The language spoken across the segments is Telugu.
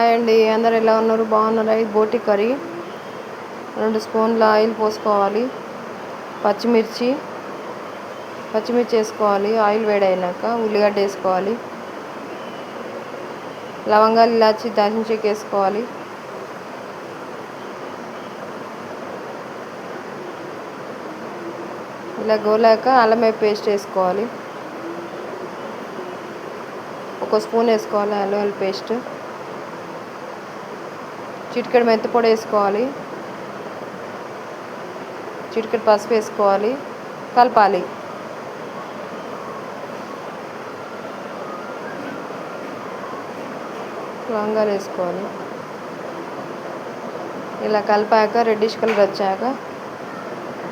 హాయ్ అండి, అందరు ఎలా ఉన్నారు? బాగున్నారా? ఇది బోటి కర్రీ. 2 స్పూన్ల ఆయిల్ పోసుకోవాలి. పచ్చిమిర్చి వేసుకోవాలి. ఆయిల్ వేడైనాక ఉల్లిగడ్డ వేసుకోవాలి. లవంగాలు, ఇలాచి, దాల్చిన చెక్క వేసుకోవాలి. ఇలా గోలాక అల్లం పేస్ట్ వేసుకోవాలి. 1 స్పూన్ వేసుకోవాలి అల్లం పేస్ట్. చిటికెడు మెంతి పొడి వేసుకోవాలి. చిటికెడు పసుపు వేసుకోవాలి. కలపాలి. లవంగాలు వేసుకోవాలి. ఇలా కలిపాక రెడ్డిష్ కలర్ వచ్చాక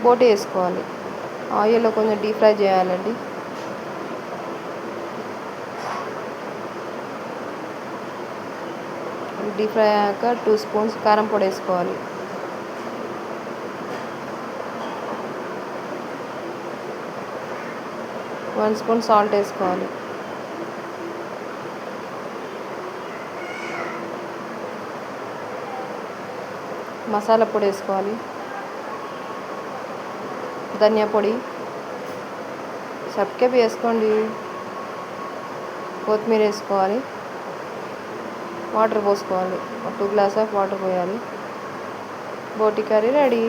బోటి వేసుకోవాలి. ఆయిల్లో కొంచెం డీప్ ఫ్రై చేయాలండి. డీప్ ఫ్రై అయ్యాక 2 స్పూన్స్ కారం పొడి వేసుకోవాలి. వన్ స్పూన్ సాల్ట్ వేసుకోవాలి. మసాలా పొడి వేసుకోవాలి. ధనియా పొడి సబ్కే వేసుకోండి. కొత్తిమీర వేసుకోవాలి. వాటర్ పోసుకోవాలి. 2 గ్లాస్ ఆఫ్ వాటర్ పోయాలి. బోటి కర్రీ రెడీ.